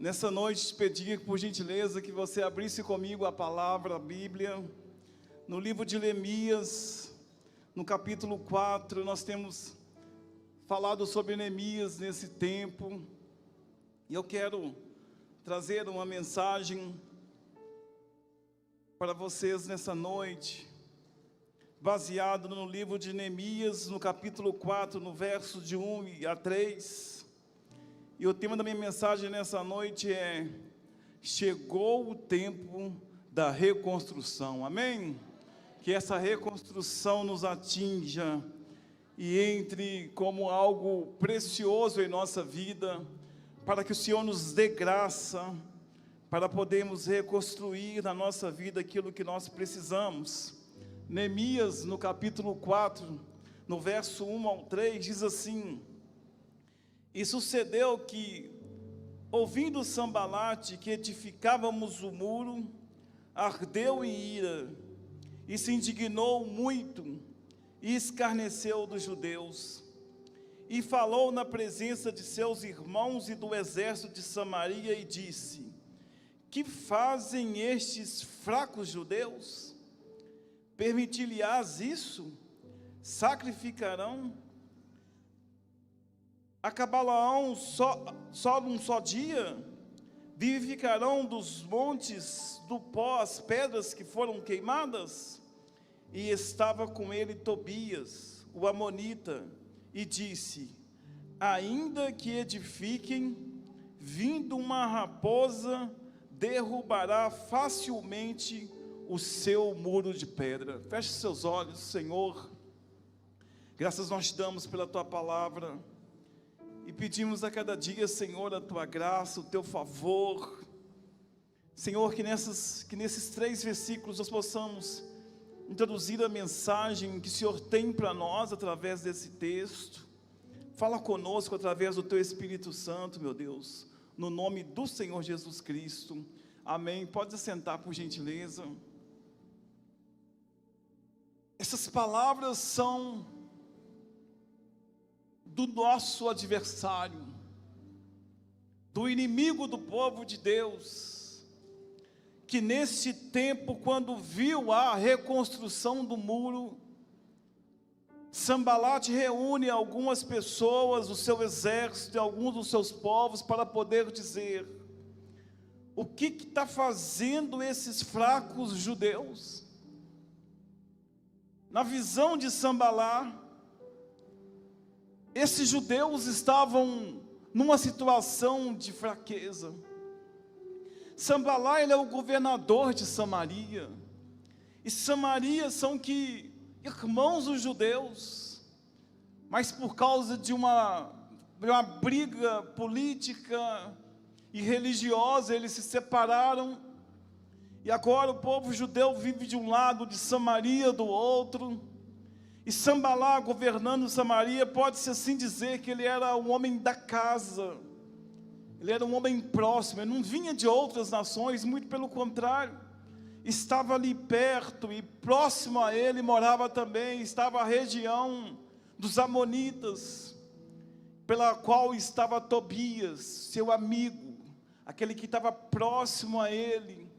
Nessa noite, te pedir, por gentileza, que você abrisse comigo a palavra, a Bíblia, no livro de Neemias, no capítulo 4, nós temos falado sobre Neemias nesse tempo, e eu quero trazer uma mensagem para vocês nessa noite, baseado no livro de Neemias, no capítulo 4, no verso de 1 a 3, e o tema da minha mensagem nessa noite é: chegou o tempo da reconstrução, amém? Que essa reconstrução nos atinja e entre como algo precioso em nossa vida, para que o Senhor nos dê graça, para podermos reconstruir na nossa vida aquilo que nós precisamos. Neemias, no capítulo 4, no verso 1 ao 3, diz assim: E sucedeu que, ouvindo Sambalate que edificávamos o muro, ardeu em ira, e se indignou muito, e escarneceu dos judeus, e falou na presença de seus irmãos e do exército de Samaria, e disse: Que fazem estes fracos judeus? Permitir-lhes isso? Sacrificarão? Acabá-la-ão só num só dia? Vivificarão dos montes do pó as pedras que foram queimadas? E estava com ele Tobias, o amonita, e disse: Ainda que edifiquem, vindo uma raposa, derrubará facilmente o seu muro de pedra. Feche seus olhos, Senhor. Graças nós te damos pela tua palavra, e pedimos a cada dia, Senhor, a tua graça, o teu favor. Senhor, que nesses 3 versículos nós possamos introduzir a mensagem que o Senhor tem para nós através desse texto. Fala conosco através do teu Espírito Santo, meu Deus, no nome do Senhor Jesus Cristo, amém. Pode sentar, por gentileza. Essas palavras são do nosso adversário, do inimigo do povo de Deus, que neste tempo, quando viu a reconstrução do muro, Sambalate reúne algumas pessoas, o seu exército e alguns dos seus povos, para poder dizer: o que está fazendo esses fracos judeus? Na visão de Sambalá, esses judeus estavam numa situação de fraqueza. Sambalá, ele é o governador de Samaria, e Samaria são irmãos dos judeus, mas por causa de uma briga política e religiosa, eles se separaram, e agora o povo judeu vive de um lado, de Samaria do outro. E Sambalá, governando Samaria, pode-se assim dizer que ele era um homem da casa, ele era um homem próximo, ele não vinha de outras nações, muito pelo contrário, estava ali perto, e próximo a ele morava também, estava a região dos amonitas, pela qual estava Tobias, seu amigo, aquele que estava próximo a ele,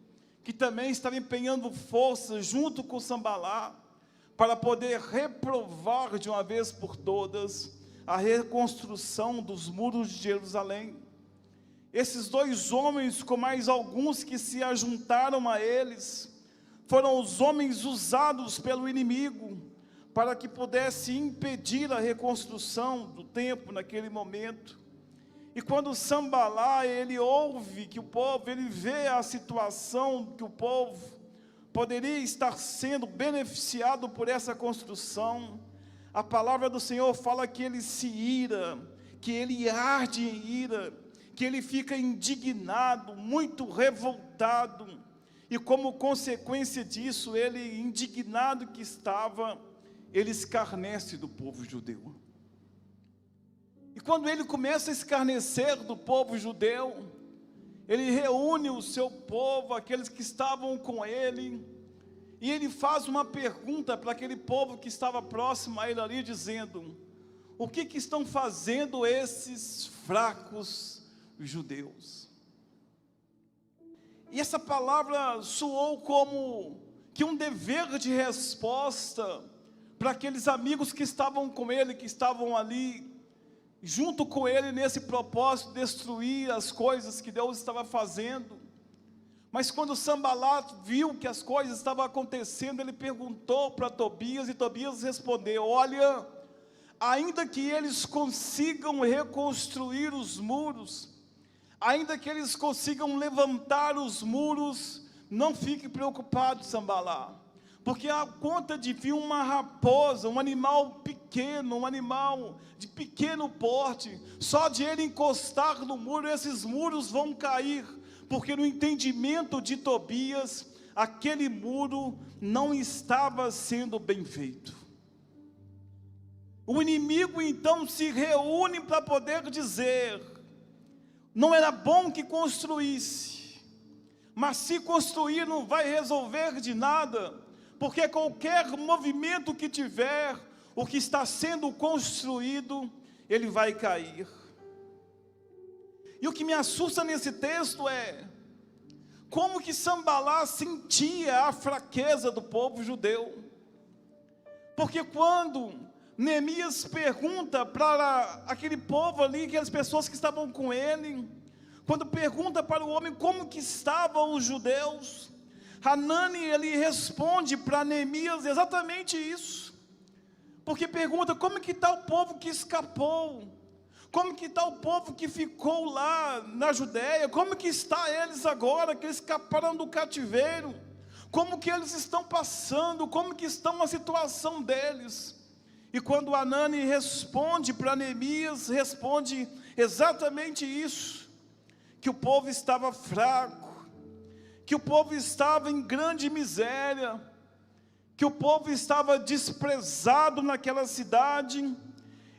que também estava empenhando forças junto com Sambalá, para poder reprovar de uma vez por todas a reconstrução dos muros de Jerusalém. Esses 2 homens, com mais alguns que se ajuntaram a eles, foram os homens usados pelo inimigo, para que pudesse impedir a reconstrução do templo naquele momento. E quando Sambalá, ele ouve que o povo, ele vê a situação que o povo poderia estar sendo beneficiado por essa construção, a palavra do Senhor fala que ele se ira, que ele arde em ira, que ele fica indignado, muito revoltado, e como consequência disso, ele, indignado que estava, ele escarnece do povo judeu. E quando ele começa a escarnecer do povo judeu, ele reúne o seu povo, aqueles que estavam com ele, e ele faz uma pergunta para aquele povo que estava próximo a ele ali, dizendo: o que estão fazendo esses fracos judeus? E essa palavra soou como que um dever de resposta para aqueles amigos que estavam com ele, que estavam ali, junto com ele nesse propósito de destruir as coisas que Deus estava fazendo. Mas quando Sanbalat viu que as coisas estavam acontecendo, ele perguntou para Tobias, e Tobias respondeu: olha, ainda que eles consigam reconstruir os muros, ainda que eles consigam levantar os muros, não fique preocupado, Sanbalat, porque a conta de vir uma raposa, um animal pequeno, um animal de pequeno porte, só de ele encostar no muro, esses muros vão cair, porque no entendimento de Tobias, aquele muro não estava sendo bem feito. O inimigo então se reúne para poder dizer: não era bom que construísse, mas se construir não vai resolver de nada, porque qualquer movimento que tiver, o que está sendo construído, ele vai cair. E o que me assusta nesse texto é como que Sanbalat sentia a fraqueza do povo judeu. Porque quando Neemias pergunta para aquele povo ali, aquelas pessoas que estavam com ele, quando pergunta para o homem como que estavam os judeus, Hanani, ele responde para Neemias exatamente isso. Porque pergunta: como que está o povo que escapou? Como que está o povo que ficou lá na Judéia? Como que está eles agora, que eles escaparam do cativeiro? Como que eles estão passando? Como que está a situação deles? E quando Hanani responde para Neemias, responde exatamente isso: que o povo estava fraco, que o povo estava em grande miséria, que o povo estava desprezado naquela cidade,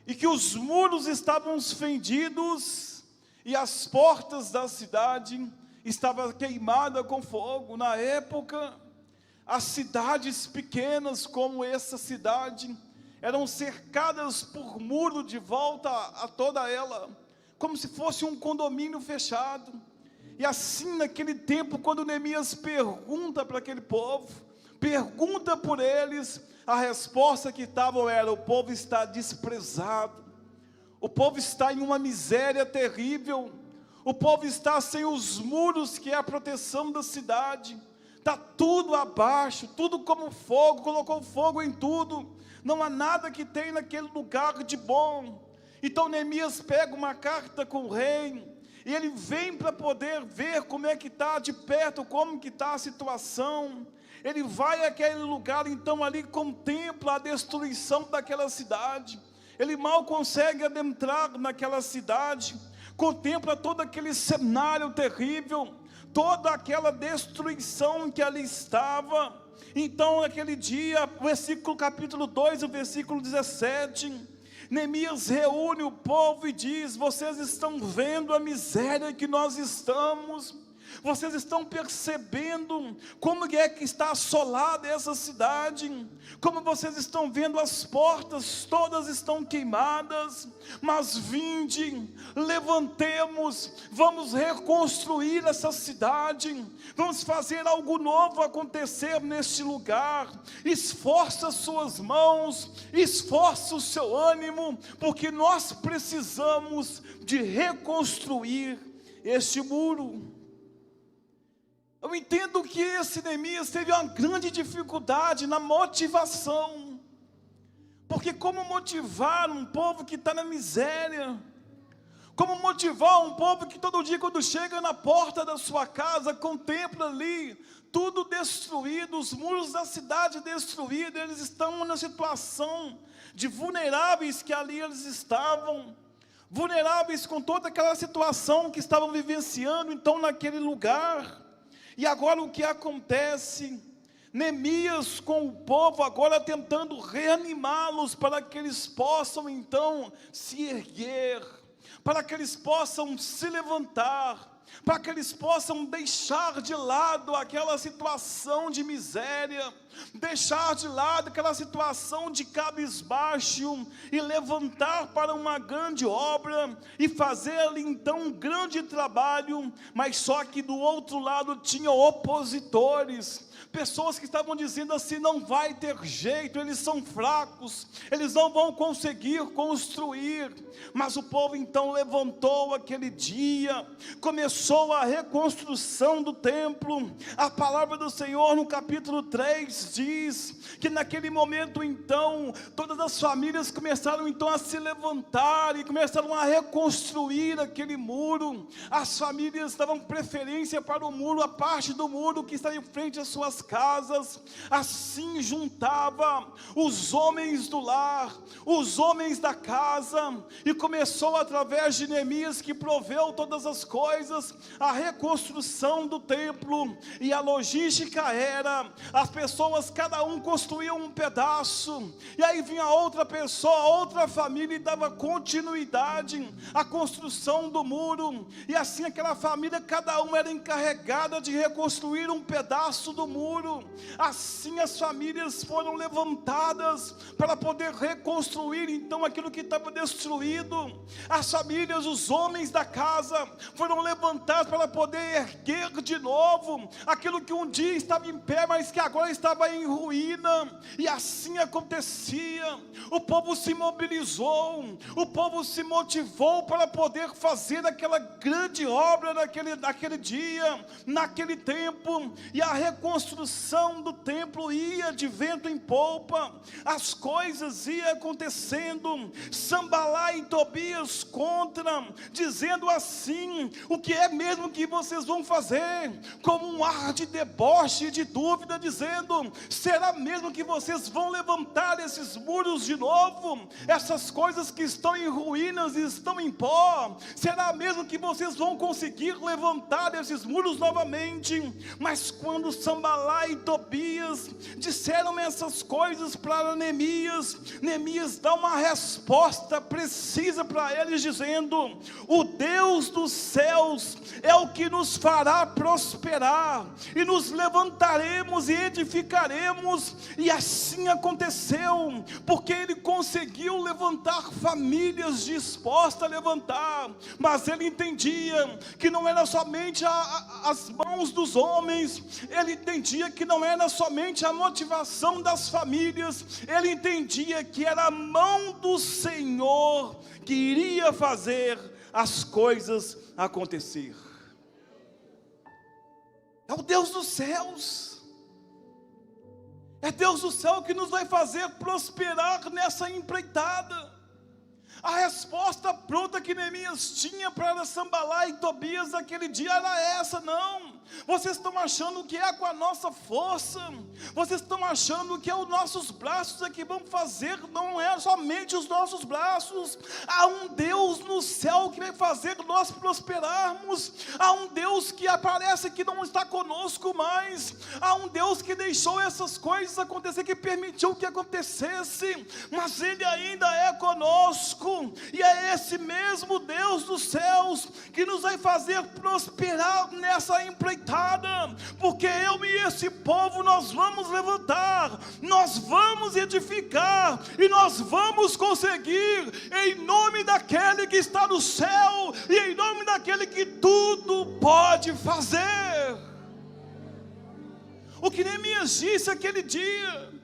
e que os muros estavam fendidos, e as portas da cidade estavam queimadas com fogo. Na época, as cidades pequenas como essa cidade, eram cercadas por muro de volta a toda ela, como se fosse um condomínio fechado. E assim, naquele tempo, quando Neemias pergunta para aquele povo, pergunta por eles, a resposta que estavam era: o povo está desprezado, o povo está em uma miséria terrível, o povo está sem os muros que é a proteção da cidade, está tudo abaixo, tudo como fogo, colocou fogo em tudo, não há nada que tem naquele lugar de bom. Então Neemias pega uma carta com o rei, e ele vem para poder ver como é que está de perto, como que está a situação. Ele vai àquele lugar, então ali contempla a destruição daquela cidade. Ele mal consegue adentrar naquela cidade, contempla todo aquele cenário terrível, toda aquela destruição que ali estava. Então naquele dia, capítulo 2, o versículo 17, Neemias reúne o povo e diz: vocês estão vendo a miséria que nós estamos? Vocês estão percebendo como é que está assolada essa cidade? Como vocês estão vendo, as portas todas estão queimadas. Mas vinde, levantemos, vamos reconstruir essa cidade, vamos fazer algo novo acontecer neste lugar. Esforça as suas mãos, esforça o seu ânimo, porque nós precisamos de reconstruir este muro. Eu entendo que esse Neemias teve uma grande dificuldade na motivação, porque como motivar um povo que está na miséria? Como motivar um povo que todo dia, quando chega na porta da sua casa, contempla ali tudo destruído, os muros da cidade destruídos, eles estão na situação de vulneráveis que ali eles estavam, vulneráveis com toda aquela situação que estavam vivenciando então naquele lugar. E agora o que acontece? Neemias com o povo agora tentando reanimá-los para que eles possam então se erguer, para que eles possam se levantar, para que eles possam deixar de lado aquela situação de miséria, deixar de lado aquela situação de cabisbaixo e levantar para uma grande obra e fazer ali então um grande trabalho. Mas só que do outro lado tinha opositores, pessoas que estavam dizendo assim: não vai ter jeito, eles são fracos, eles não vão conseguir construir. Mas o povo então levantou aquele dia, começou a reconstrução do templo. A palavra do Senhor no capítulo 3 diz que naquele momento então, todas as famílias começaram então a se levantar e começaram a reconstruir aquele muro. As famílias davam preferência para o muro, a parte do muro que está em frente às suas casas. Assim juntava os homens do lar, os homens da casa, e começou através de Neemias, que proveu todas as coisas, a reconstrução do templo. E a logística era: as pessoas, cada um construía um pedaço, e aí vinha outra pessoa, outra família, e dava continuidade à construção do muro. E assim aquela família, cada uma era encarregada de reconstruir um pedaço do muro. Assim as famílias foram levantadas para poder reconstruir então aquilo que estava destruído. As famílias, os homens da casa, foram levantados para poder erguer de novo aquilo que um dia estava em pé, mas que agora estava em ruína. E assim acontecia. O povo se mobilizou, o povo se motivou para poder fazer aquela grande obra naquele dia, naquele tempo. E a reconstrução do templo ia de vento em polpa, as coisas iam acontecendo. Sanbalá e Tobias contra, dizendo assim: o que é mesmo que vocês vão fazer? Com um ar de deboche e de dúvida, dizendo: será mesmo que vocês vão levantar esses muros de novo? Essas coisas que estão em ruínas e estão em pó, será mesmo que vocês vão conseguir levantar esses muros novamente? Mas quando Sanbalá e Tobias disseram essas coisas para Neemias, Neemias dá uma resposta precisa para eles, dizendo: o Deus dos céus é o que nos fará prosperar, e nos levantaremos e edificaremos. E assim aconteceu, porque ele conseguiu levantar famílias dispostas a levantar. Mas ele entendia que não era somente as mãos dos homens, ele entendia que não era somente a motivação das famílias, ele entendia que era a mão do Senhor que iria fazer as coisas acontecer. É o Deus dos céus, é Deus do céu que nos vai fazer prosperar nessa empreitada. A resposta pronta que Neemias tinha para Sanbalá e Tobias naquele dia era essa: não, vocês estão achando que é com a nossa força, vocês estão achando que é os nossos braços é que vão fazer. Não é somente os nossos braços, há um Deus no céu que vai fazer nós prosperarmos. Há um Deus que aparece que não está conosco mais, há um Deus que deixou essas coisas acontecer, que permitiu que acontecesse, mas Ele ainda é conosco. E é esse mesmo Deus dos céus que nos vai fazer prosperar nessa empreitada, porque eu e esse povo, nós vamos levantar, nós vamos edificar, e nós vamos conseguir, em nome daquele que está no céu, e em nome daquele que tudo pode fazer. O que Neemias disse aquele dia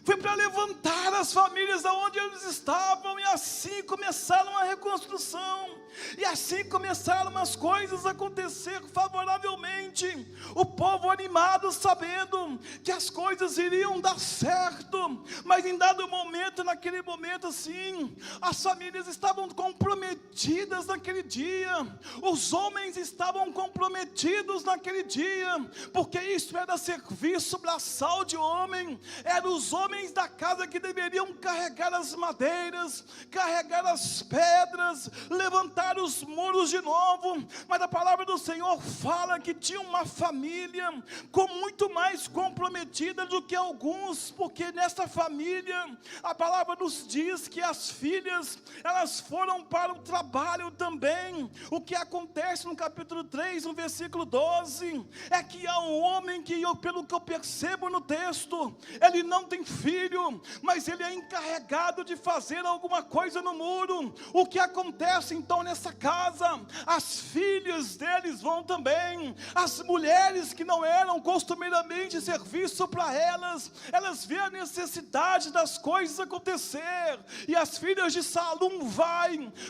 foi para levantar as famílias aonde eles estavam, e assim começaram a reconstrução, e assim começaram as coisas a acontecer favoravelmente. O povo animado, sabendo que as coisas iriam dar certo, mas em dado momento, naquele momento assim, as famílias estavam comprometidas naquele dia, os homens estavam comprometidos naquele dia, porque isso era serviço braçal de homem, eram os homens da casa que deveriam carregar as madeiras, carregar as pedras, levantar os muros de novo. Mas a palavra do Senhor fala que tinha uma família família com muito mais comprometida do que alguns, porque nessa família a palavra nos diz que as filhas, elas foram para o trabalho também. O que acontece no capítulo 3, no versículo 12, é que há um homem que, pelo que eu percebo no texto, ele não tem filho, mas ele é encarregado de fazer alguma coisa no muro. O que acontece então nessa casa? As filhas deles vão também. As mulheres que não eram costumeiramente serviço para elas, elas veem a necessidade das coisas acontecer, e as filhas de Salum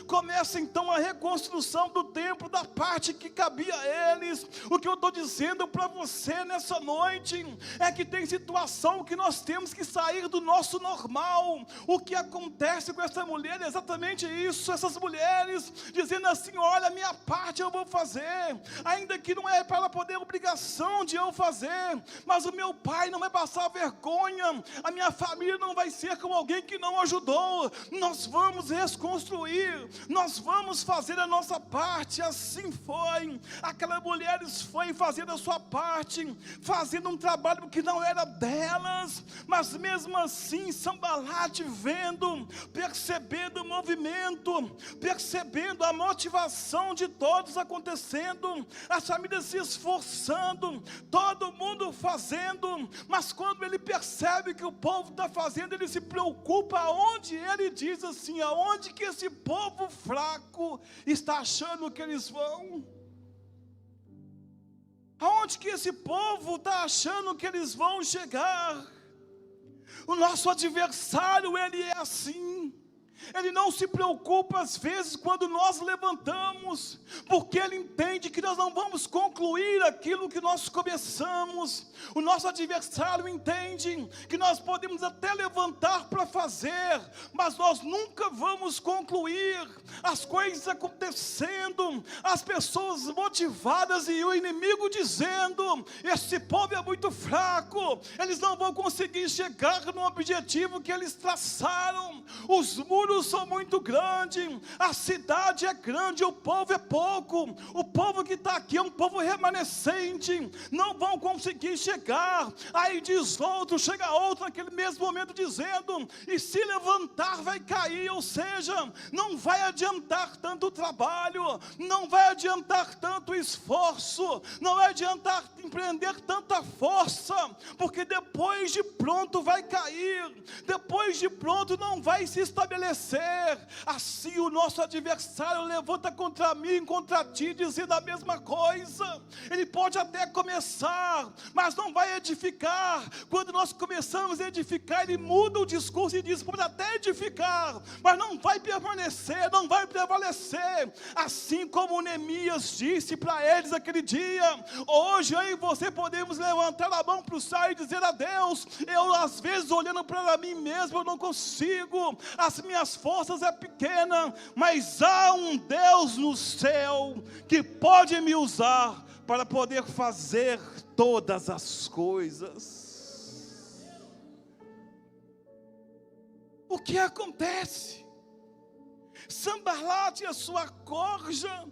começa então a reconstrução do templo da parte que cabia a eles. O que eu estou dizendo para você nessa noite é que tem situação que nós temos que sair do nosso normal. O que acontece com essa mulher é exatamente isso. Essas mulheres dizendo assim: olha, a minha parte eu vou fazer, ainda que não é para poder obrigação de eu fazer, mas o meu pai não vai passar vergonha, a minha família não vai ser como alguém que não ajudou. Nós vamos reconstruir, nós vamos fazer a nossa parte. Assim foi, aquela mulher foi fazendo a sua parte, fazendo um trabalho que não era delas, mas mesmo assim Sanbalate vendo, percebendo o movimento, percebendo a motivação de todos acontecendo, as famílias se esforçando, todo mundo fazendo, mas quando ele percebe que o povo está fazendo, ele se preocupa aonde ele diz assim: aonde que esse povo fraco está achando que eles vão? Aonde que esse povo está achando que eles vão chegar? O nosso adversário, ele é assim. Ele não se preocupa às vezes quando nós levantamos, porque ele entende que nós não vamos concluir aquilo que nós começamos. O nosso adversário entende que nós podemos até levantar para fazer, mas nós nunca vamos concluir. As coisas acontecendo, as pessoas motivadas e o inimigo dizendo: esse povo é muito fraco, eles não vão conseguir chegar no objetivo que eles traçaram. Os muros são muito grandes, a cidade é grande, o povo é pouco, o povo que está aqui é um povo remanescente, não vão conseguir chegar. Aí diz outro, chega outro naquele mesmo momento dizendo: e se levantar vai cair, ou seja, não vai adiantar tanto trabalho, não vai adiantar tanto esforço, não vai adiantar empreender tanta força, porque depois de pronto vai cair, depois de pronto não vai se estabelecer. Assim o nosso adversário levanta contra mim, contra ti, dizendo a mesma coisa. Ele pode até começar, mas não vai edificar. Quando nós começamos a edificar, ele muda o discurso e diz: pode até edificar, mas não vai permanecer, não vai prevalecer. Assim como Neemias disse para eles aquele dia: hoje eu e você podemos levantar a mão para o céu e dizer a Deus: eu às vezes olhando para mim mesmo eu não consigo, as minhas forças é pequena, mas há um Deus no céu que pode me usar para poder fazer todas as coisas. O que acontece? Sanbalate e a sua corja,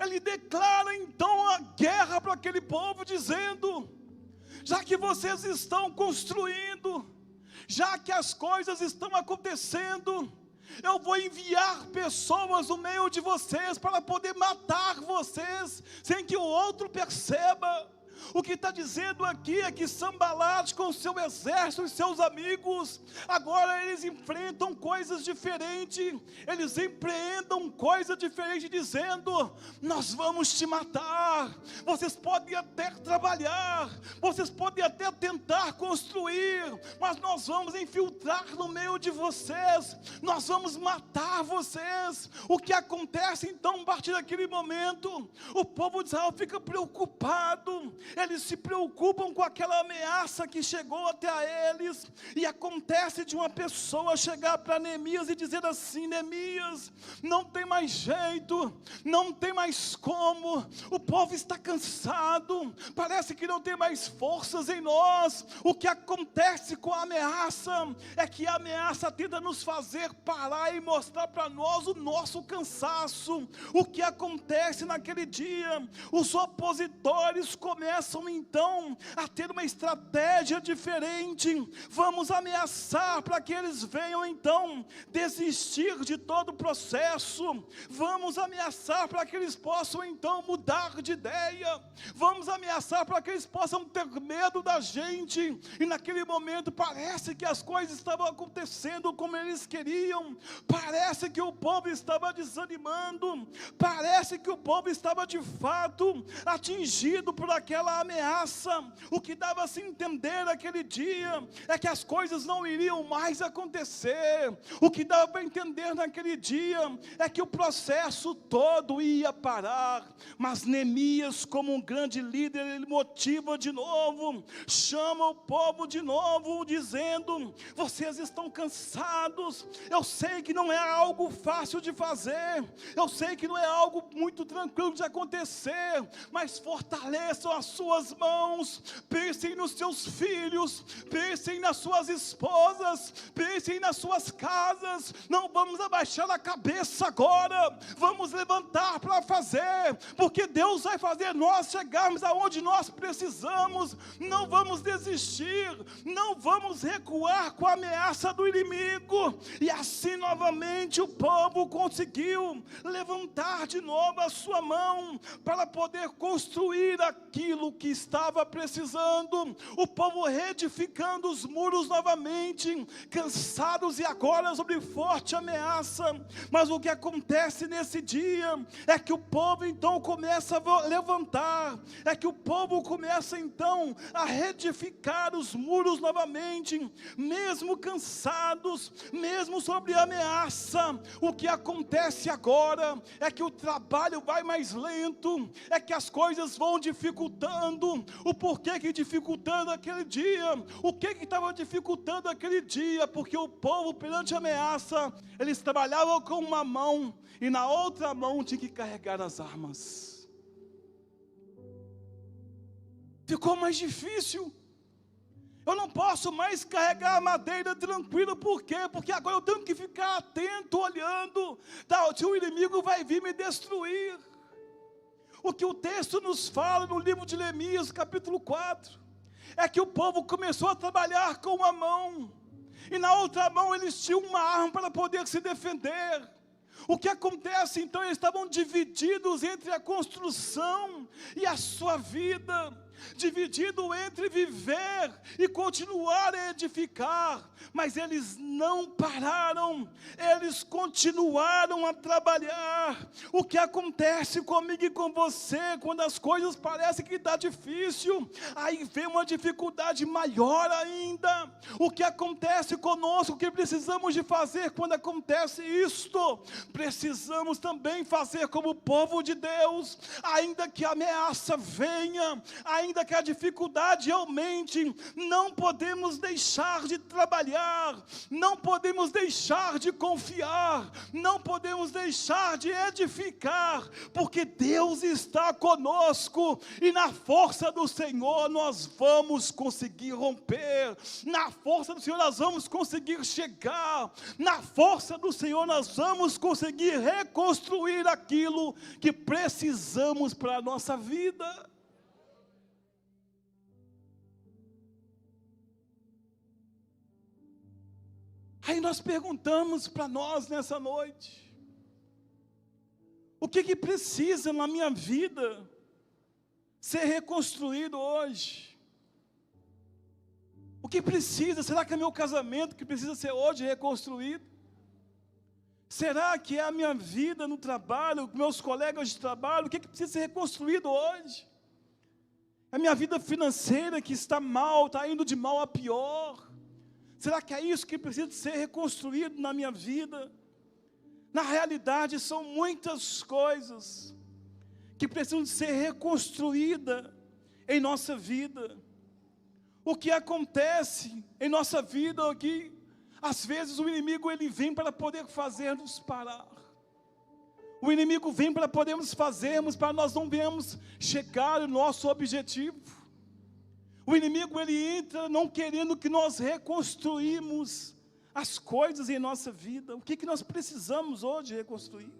ele declara então a guerra para aquele povo, dizendo: já que vocês estão construindo, já que as coisas estão acontecendo, eu vou enviar pessoas no meio de vocês para poder matar vocês, sem que o outro perceba. O que está dizendo aqui é que Sanbalate com seu exército e seus amigos, agora eles enfrentam coisas diferentes, eles empreendam coisa diferente, dizendo: nós vamos te matar, vocês podem até trabalhar, vocês podem até tentar construir, mas nós vamos infiltrar no meio de vocês, nós vamos matar vocês. O que acontece então a partir daquele momento? O povo de Israel fica preocupado, eles se preocupam com aquela ameaça que chegou até a eles, e acontece de uma pessoa chegar para Neemias e dizer assim: Neemias, não tem mais jeito, não tem mais como, o povo está cansado, parece que não tem mais forças em nós. O que acontece com a ameaça é que a ameaça tenta nos fazer parar e mostrar para nós o nosso cansaço. O que acontece naquele dia? Os opositores começam começam então a ter uma estratégia diferente. Vamos ameaçar para que eles venham então desistir de todo o processo. Vamos ameaçar para que eles possam então mudar de ideia. Vamos ameaçar para que eles possam ter medo da gente. E naquele momento parece que as coisas estavam acontecendo como eles queriam. Parece que o povo estava desanimando. Parece que o povo estava de fato atingido por aquela ameaça. O que dava a se entender naquele dia é que as coisas não iriam mais acontecer. O que dava para entender naquele dia é que o processo todo ia parar. Mas Neemias, como um grande líder, ele motiva de novo, chama o povo de novo, dizendo: vocês estão cansados, eu sei que não é algo fácil de fazer, eu sei que não é algo muito tranquilo de acontecer, mas fortaleçam as suas mãos, pensem nos seus filhos, pensem nas suas esposas, pensem nas suas casas. Não vamos abaixar a cabeça agora, vamos levantar para fazer, porque Deus vai fazer nós chegarmos aonde nós precisamos. Não vamos desistir, não vamos recuar com a ameaça do inimigo. E assim novamente o povo conseguiu levantar de novo a sua mão para poder construir aquilo que estava precisando. O povo reedificando os muros novamente, cansados e agora sob forte ameaça. Mas o que acontece nesse dia é que o povo então começa a levantar, é que o povo começa então a reedificar os muros novamente, mesmo cansados, mesmo sob ameaça. O que acontece agora é que o trabalho vai mais lento, é que as coisas vão dificultando. O porquê que dificultando aquele dia? O que estava dificultando aquele dia? Porque o povo, perante a ameaça, eles trabalhavam com uma mão e na outra mão tinha que carregar as armas. Ficou mais difícil. Eu não posso mais carregar a madeira tranquilo. Por quê? Porque agora eu tenho que ficar atento, olhando, se o inimigo vai vir me destruir. O que o texto nos fala no livro de Neemias, capítulo 4, é que o povo começou a trabalhar com uma mão, e na outra mão eles tinham uma arma para poder se defender. O que acontece então? Eles estavam divididos entre a construção e a sua vida, dividido entre viver e continuar a edificar. Mas eles não pararam, eles continuaram a trabalhar. O que acontece comigo e com você, quando as coisas parecem que está difícil, aí vem uma dificuldade maior ainda. O que acontece conosco, o que precisamos de fazer quando acontece isto? Precisamos também fazer como o povo de Deus. Ainda que a ameaça venha, ainda que a dificuldade aumente, não podemos deixar de trabalhar, não podemos deixar de confiar, não podemos deixar de edificar, porque Deus está conosco, e na força do Senhor nós vamos conseguir romper, na força do Senhor nós vamos conseguir chegar, na força do Senhor nós vamos conseguir reconstruir aquilo que precisamos para a nossa vida. Aí nós perguntamos para nós nessa noite: o que precisa na minha vida ser reconstruído hoje? O que precisa? Será que é meu casamento que precisa ser hoje reconstruído? Será que é a minha vida no trabalho, meus colegas de trabalho? O que precisa ser reconstruído hoje? É a minha vida financeira que está mal, está indo de mal a pior. Será que é isso que precisa ser reconstruído na minha vida? Na realidade, são muitas coisas que precisam ser reconstruídas em nossa vida. O que acontece em nossa vida aqui, às vezes o inimigo ele vem para poder fazer-nos parar. O inimigo vem para podermos fazermos, para nós não venhamos chegar ao nosso objetivo. O inimigo ele entra não querendo que nós reconstruímos as coisas em nossa vida. O que nós precisamos hoje reconstruir?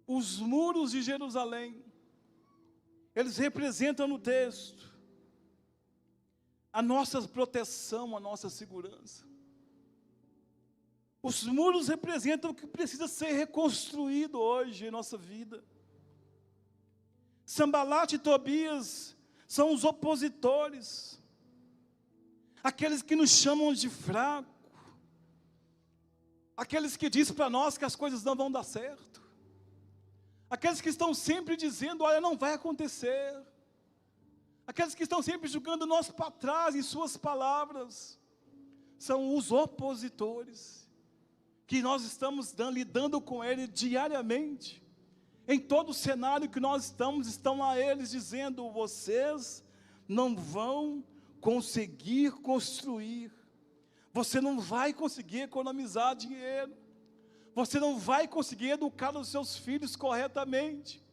Os muros de Jerusalém eles representam no texto a nossa proteção, a nossa segurança. Os muros representam o que precisa ser reconstruído hoje em nossa vida. Sambalat e Tobias são os opositores, aqueles que nos chamam de fraco, aqueles que dizem para nós que as coisas não vão dar certo, aqueles que estão sempre dizendo, olha, não vai acontecer, aqueles que estão sempre julgando nós para trás em suas palavras, são os opositores, que nós estamos lidando com ele diariamente. Em todo o cenário que nós estão lá eles dizendo, vocês não vão conseguir construir, você não vai conseguir economizar dinheiro, você não vai conseguir educar os seus filhos corretamente,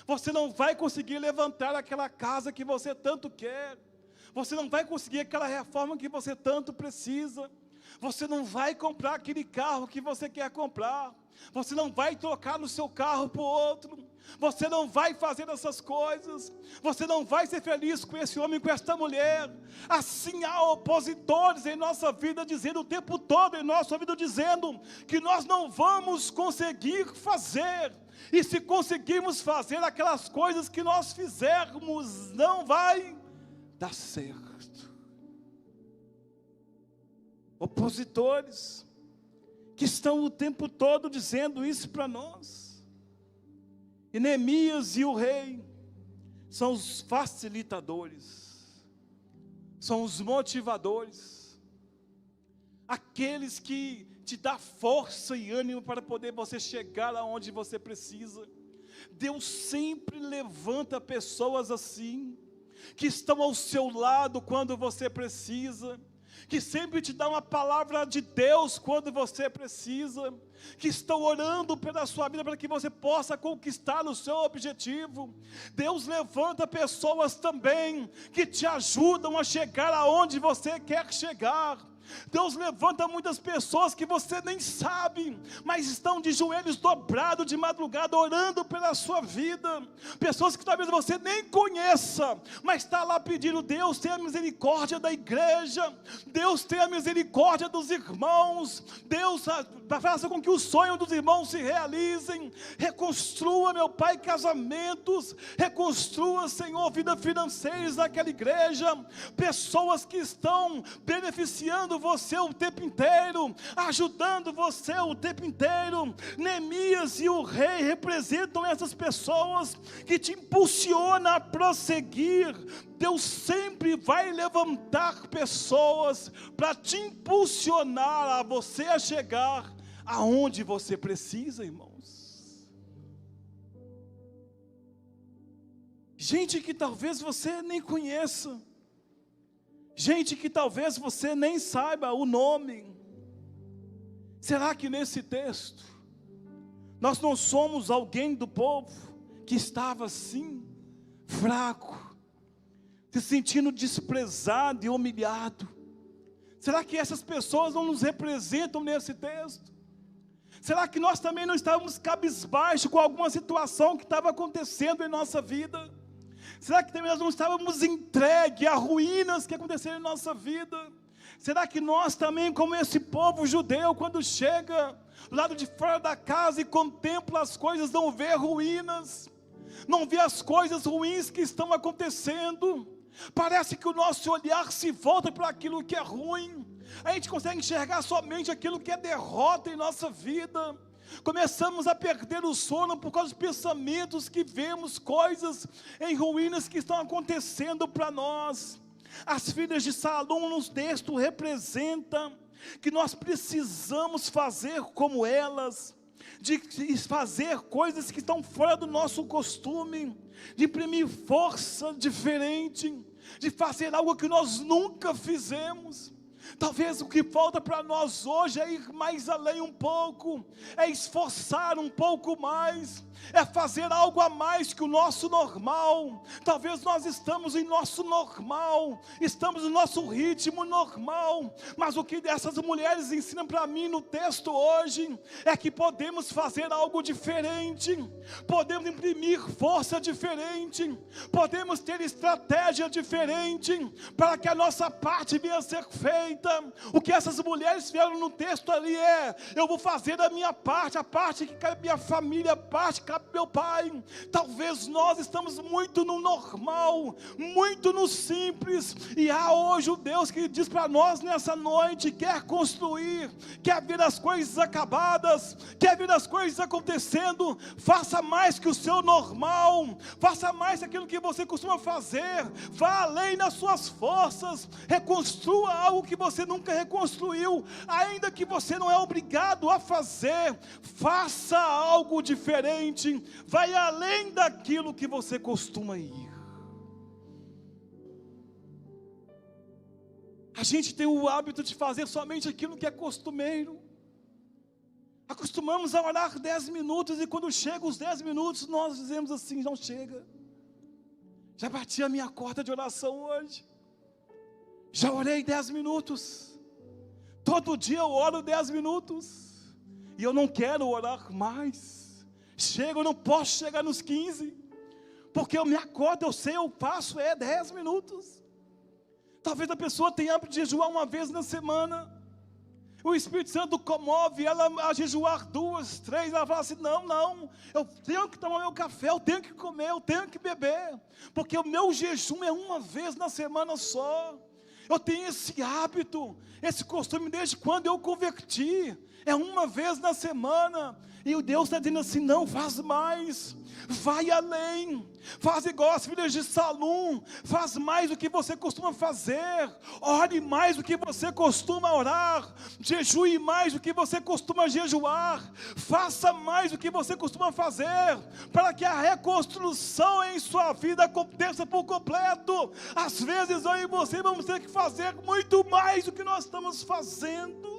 você não vai conseguir levantar aquela casa que você tanto quer, você não vai conseguir aquela reforma que você tanto precisa, você não vai comprar aquele carro que você quer comprar, você não vai trocar o seu carro por outro, você não vai fazer essas coisas, você não vai ser feliz com esse homem, com esta mulher. Assim há opositores em nossa vida, dizendo o tempo todo em nossa vida, dizendo que nós não vamos conseguir fazer, e se conseguirmos fazer aquelas coisas que nós fizermos, não vai dar certo. Opositores que estão o tempo todo dizendo isso para nós. E Neemias e o rei são os facilitadores, são os motivadores, aqueles que te dão força e ânimo para poder você chegar aonde você precisa. Deus sempre levanta pessoas assim, que estão ao seu lado quando você precisa, que sempre te dá uma palavra de Deus quando você precisa, que estão orando pela sua vida para que você possa conquistar o seu objetivo. Deus levanta pessoas também que te ajudam a chegar aonde você quer chegar. Deus levanta muitas pessoas que você nem sabe, mas estão de joelhos dobrados de madrugada, orando pela sua vida. Pessoas que talvez você nem conheça, mas está lá pedindo, Deus tenha misericórdia da igreja, Deus tenha misericórdia dos irmãos, Deus faça com que o sonho dos irmãos se realizem. Reconstrua, meu Pai, casamentos, reconstrua, Senhor, vida financeira daquela igreja. Pessoas que estão beneficiando você o tempo inteiro, ajudando você o tempo inteiro. Neemias e o rei representam essas pessoas que te impulsionam a prosseguir. Deus sempre vai levantar pessoas para te impulsionar a você a chegar aonde você precisa, irmãos. Gente que talvez você nem conheça, gente que talvez você nem saiba o nome. Será que nesse texto nós não somos alguém do povo que estava assim, fraco, se sentindo desprezado e humilhado? Será que essas pessoas não nos representam nesse texto? Será que nós também não estávamos cabisbaixo com alguma situação que estava acontecendo em nossa vida? Será que também nós não estávamos entregues a ruínas que aconteceram em nossa vida? Será que nós também, como esse povo judeu, quando chega do lado de fora da casa e contempla as coisas, não vê ruínas, não vê as coisas ruins que estão acontecendo? Parece que o nosso olhar se volta para aquilo que é ruim, a gente consegue enxergar somente aquilo que é derrota em nossa vida. Começamos a perder o sono por causa dos pensamentos que vemos, coisas em ruínas que estão acontecendo para nós. As filhas de Salom no texto representam que nós precisamos fazer como elas, de fazer coisas que estão fora do nosso costume, de imprimir força diferente, de fazer algo que nós nunca fizemos. Talvez o que falta para nós hoje é ir mais além um pouco, é esforçar um pouco mais, é fazer algo a mais que o nosso normal. Talvez nós estamos em nosso normal, estamos no nosso ritmo normal, mas o que essas mulheres ensinam para mim no texto hoje, é que podemos fazer algo diferente, podemos imprimir força diferente, podemos ter estratégia diferente, para que a nossa parte venha a ser feita. O que essas mulheres fizeram no texto ali é: eu vou fazer a minha parte, a parte que cabe minha família, a parte que cabe meu pai. Talvez nós estamos muito no normal, muito no simples, e há hoje o Deus que diz para nós nessa noite: quer construir, quer ver as coisas acabadas, quer ver as coisas acontecendo, faça mais que o seu normal, faça mais aquilo que você costuma fazer, vá além das suas forças, reconstrua algo que você nunca reconstruiu, ainda que você não é obrigado a fazer, faça algo diferente, vai além daquilo que você costuma ir. A gente tem o hábito de fazer somente aquilo que é costumeiro. Acostumamos a orar 10 minutos, e quando chegam os 10 minutos, nós dizemos assim: não chega. Já bati a minha cota de oração hoje. Já orei 10 minutos. Todo dia eu oro 10 minutos. E eu não quero orar mais. Eu não posso chegar nos 15. Porque a minha cota, eu sei, eu passo, é 10 minutos. Talvez a pessoa tenha hábito de jejuar uma vez na semana. O Espírito Santo comove ela a jejuar 2, 3, ela fala assim: não, eu tenho que tomar meu café, eu tenho que comer, eu tenho que beber, porque o meu jejum é uma vez na semana só. Eu tenho esse hábito, esse costume desde quando eu converti, é uma vez na semana. E o Deus está dizendo assim: não, faz mais, vai além, faz igual as filhas de Salum, faz mais do que você costuma fazer, ore mais do que você costuma orar, jejue mais do que você costuma jejuar, faça mais do que você costuma fazer, para que a reconstrução em sua vida aconteça por completo. Às vezes eu e você vamos ter que fazer muito mais do que nós estamos fazendo.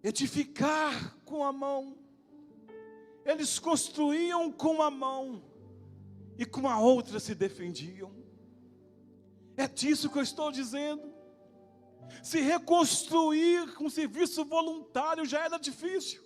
Edificar com a mão. Eles construíam com a mão e com a outra se defendiam. É disso que eu estou dizendo. Se reconstruir com serviço voluntário já era difícil.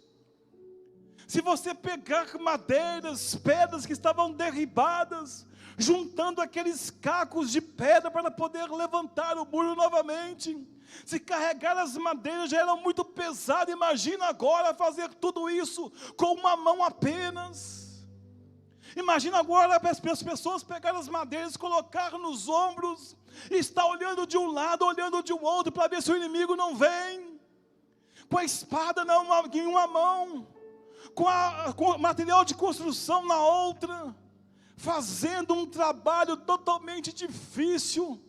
Se você pegar madeiras, pedras que estavam derribadas, juntando aqueles cacos de pedra para poder levantar o muro novamente, se carregar as madeiras já era muito pesado, imagina agora fazer tudo isso com uma mão apenas. Imagina agora as pessoas pegarem as madeiras, colocar nos ombros, e estar olhando de um lado, olhando de um outro, para ver se o inimigo não vem, com a espada em uma mão, com o material de construção na outra, fazendo um trabalho totalmente difícil,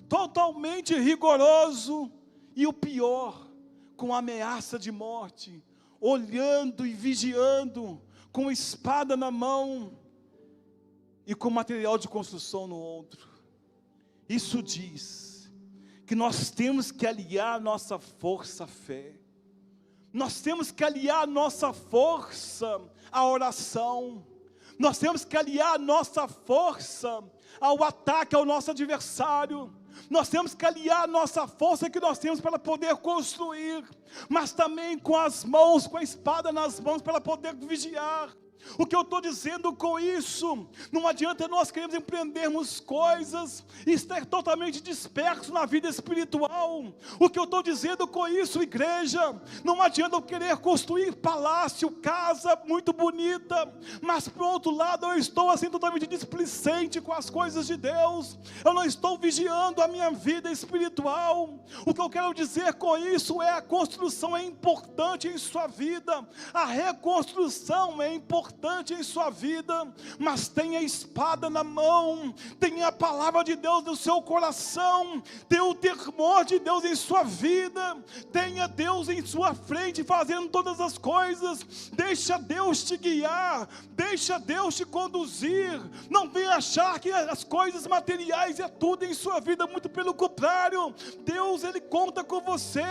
totalmente rigoroso, e o pior, com ameaça de morte, olhando e vigiando, com espada na mão, e com material de construção no outro. Isso diz que nós temos que aliar nossa força à fé, nós temos que aliar nossa força à oração, nós temos que aliar nossa força ao ataque ao nosso adversário, nós temos que aliar nossa força que nós temos para poder construir, mas também com as mãos, com a espada nas mãos, para poder vigiar. O que eu estou dizendo com isso, não adianta nós queremos empreendermos coisas e estar totalmente dispersos na vida espiritual. O que eu estou dizendo com isso, igreja, não adianta eu querer construir palácio, casa muito bonita, mas por outro lado eu estou assim totalmente displicente com as coisas de Deus, eu não estou vigiando a minha vida espiritual. O que eu quero dizer com isso é: a construção é importante em sua vida, a reconstrução é importante importante em sua vida, mas tenha a espada na mão, tenha a palavra de Deus no seu coração, tenha o temor de Deus em sua vida, tenha Deus em sua frente fazendo todas as coisas. Deixa Deus te guiar, deixa Deus te conduzir. Não venha achar que as coisas materiais é tudo em sua vida, muito pelo contrário. Deus, Ele conta com você,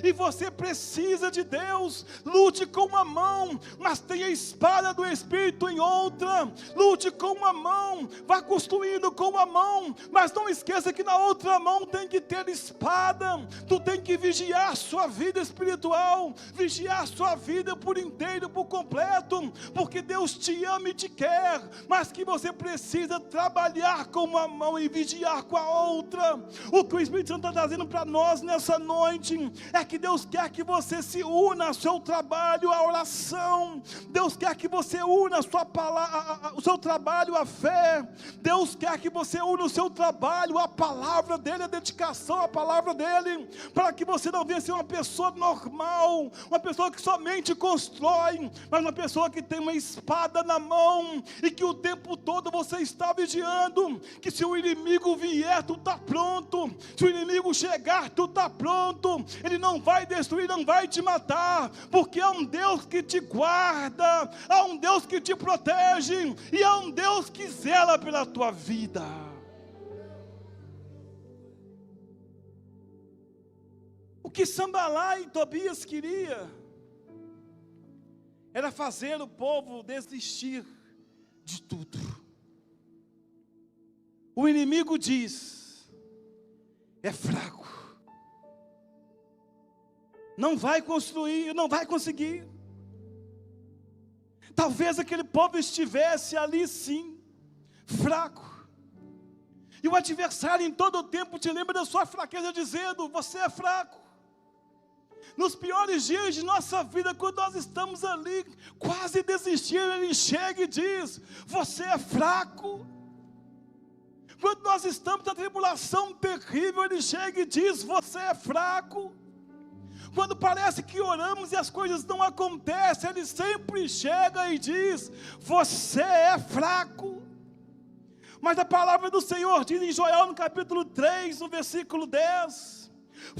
e você precisa de Deus. Lute com uma mão, mas tenha a espada do Espírito em outra. Lute com uma mão, vá construindo com uma mão, mas não esqueça que na outra mão tem que ter espada. Tu tem que vigiar sua vida espiritual, vigiar sua vida por inteiro, por completo, porque Deus te ama e te quer, mas que você precisa trabalhar com uma mão e vigiar com a outra. O que o Espírito Santo está trazendo para nós nessa noite é que Deus quer que você se una ao seu trabalho à oração. Deus quer que você una a sua palavra, o seu trabalho à fé. Deus quer que você una o seu trabalho à palavra dEle, a dedicação à palavra dEle, para que você não venha ser uma pessoa normal, uma pessoa que somente constrói, mas uma pessoa que tem uma espada na mão, e que o tempo todo você está vigiando, que se o inimigo vier, tu está pronto. Se o inimigo chegar, tu está pronto. Ele não vai destruir, não vai te matar, porque há um Deus que te guarda, há um Deus que te protege, e há um Deus que zela pela tua vida. O que Sanballat e Tobias queria era fazer o povo desistir de tudo. O inimigo diz: é fraco, não vai construir, não vai conseguir. Talvez aquele povo estivesse ali sim, fraco, e o adversário em todo o tempo te lembra da sua fraqueza, dizendo: você é fraco. Nos piores dias de nossa vida, quando nós estamos ali quase desistindo, Ele chega e diz: você é fraco. Quando nós estamos na tribulação terrível, Ele chega e diz: você é fraco. Quando parece que oramos e as coisas não acontecem, Ele sempre chega e diz: você é fraco. Mas a palavra do Senhor diz em Joel, no capítulo 3, no versículo 10: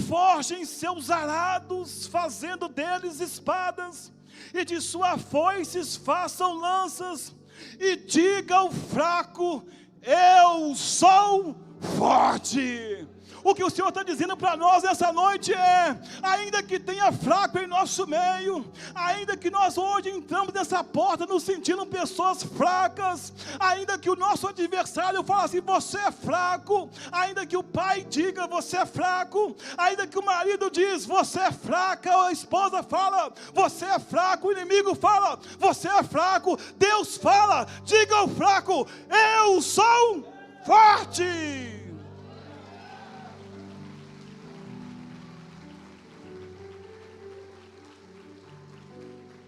forjem seus arados, fazendo deles espadas, e de suas foices façam lanças, e diga ao fraco: eu sou forte. O que o Senhor está dizendo para nós essa noite é: ainda que tenha fraco em nosso meio, ainda que nós hoje entramos nessa porta nos sentindo pessoas fracas, ainda que o nosso adversário fale assim: você é fraco, ainda que o pai diga: você é fraco, ainda que o marido diz: você é fraca, a esposa fala: você é fraco, o inimigo fala: você é fraco, Deus fala: diga ao fraco: eu sou forte.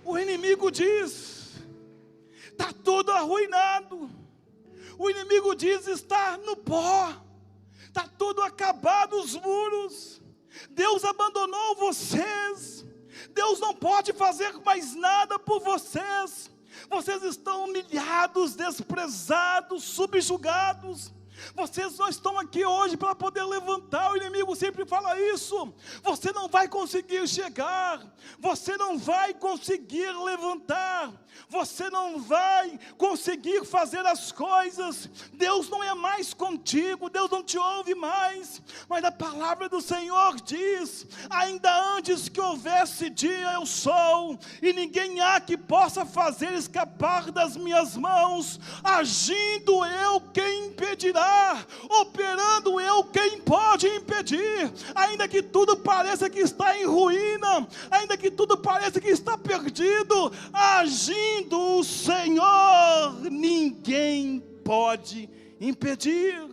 O inimigo diz: está tudo arruinado. O inimigo diz: está no pó, está tudo acabado, os muros. Deus abandonou vocês. Deus não pode fazer mais nada por vocês. Vocês estão humilhados, desprezados, subjugados. Vocês não estão aqui hoje para poder levantar. O inimigo sempre fala isso: você não vai conseguir chegar, você não vai conseguir levantar, você não vai conseguir fazer as coisas. Deus não é mais contigo, Deus não te ouve mais. Mas a palavra do Senhor diz: ainda antes que houvesse dia, eu sou, e ninguém há que possa fazer escapar das minhas mãos. Agindo eu, quem impedirá? Operando eu, quem pode impedir? Ainda que tudo pareça que está em ruína, ainda que tudo pareça que está perdido, agindo o Senhor, ninguém pode impedir.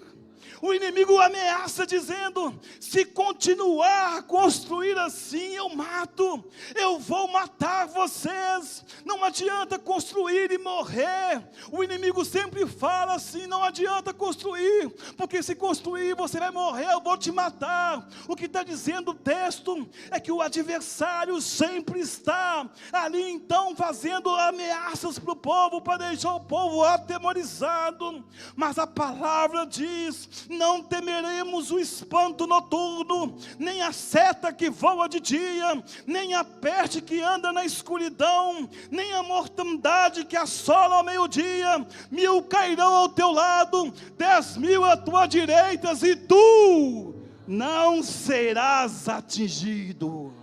O inimigo ameaça dizendo: se continuar a construir assim, eu mato, eu vou matar vocês. Não adianta construir e morrer. O inimigo sempre fala assim: não adianta construir, porque se construir você vai morrer, eu vou te matar. O que está dizendo o texto é que o adversário sempre está ali então fazendo ameaças para o povo, para deixar o povo atemorizado. Mas a palavra diz: não temeremos o espanto noturno, nem a seta que voa de dia, nem a peste que anda na escuridão, nem a mortandade que assola ao meio-dia. 1000 cairão ao teu lado, 10.000 à tua direita, e tu não serás atingido.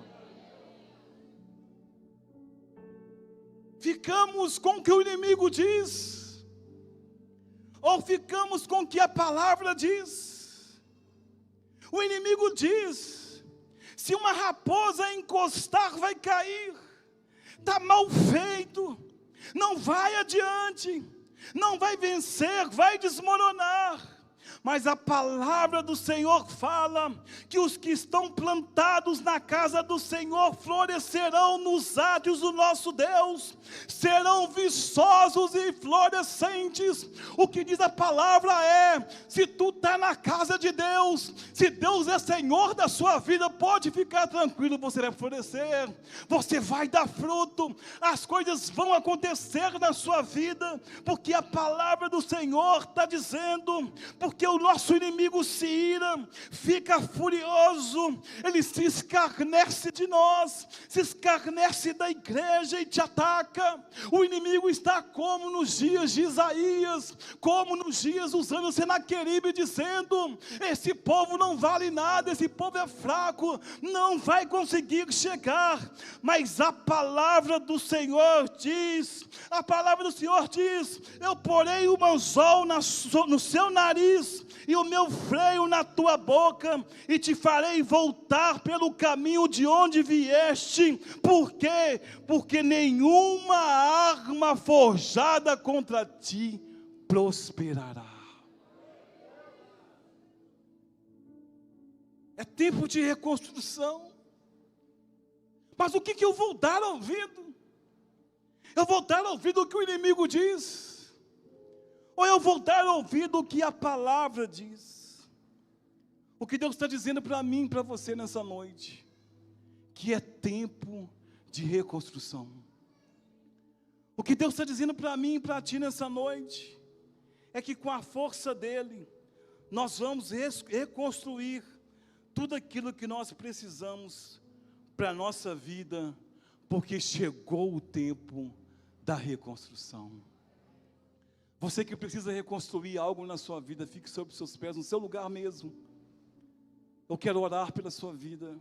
Ficamos com o que o inimigo diz, ou ficamos com o que a palavra diz? O inimigo diz: se uma raposa encostar vai cair, está mal feito, não vai adiante, não vai vencer, vai desmoronar. Mas a palavra do Senhor fala que os que estão plantados na casa do Senhor florescerão nos átrios do nosso Deus, serão viçosos e florescentes. O que diz a palavra é: se tu está na casa de Deus, se Deus é Senhor da sua vida, pode ficar tranquilo, você vai florescer, você vai dar fruto, as coisas vão acontecer na sua vida, porque a palavra do Senhor está dizendo. Porque o nosso inimigo se ira, fica furioso, ele se escarnece de nós, se escarnece da igreja e te ataca. O inimigo está como nos dias de Isaías, como nos dias dos anos Senaqueribe, dizendo: esse povo não vale nada, esse povo é fraco, não vai conseguir chegar. Mas a palavra do Senhor diz, eu porei um anzol no seu nariz, e o meu freio na tua boca, e te farei voltar pelo caminho de onde vieste. Por quê? Porque nenhuma arma forjada contra ti prosperará. É tempo de reconstrução. Mas o que eu vou dar ouvido? Eu vou dar ouvido o que o inimigo diz? Ou eu vou dar ouvido o que a palavra diz? O que Deus está dizendo para mim e para você nessa noite, que é tempo de reconstrução. O que Deus está dizendo para mim e para ti nessa noite, é que com a força dEle, nós vamos reconstruir tudo aquilo que nós precisamos para a nossa vida, porque chegou o tempo da reconstrução. Você que precisa reconstruir algo na sua vida, fique sobre os seus pés, no seu lugar mesmo. Eu quero orar pela sua vida.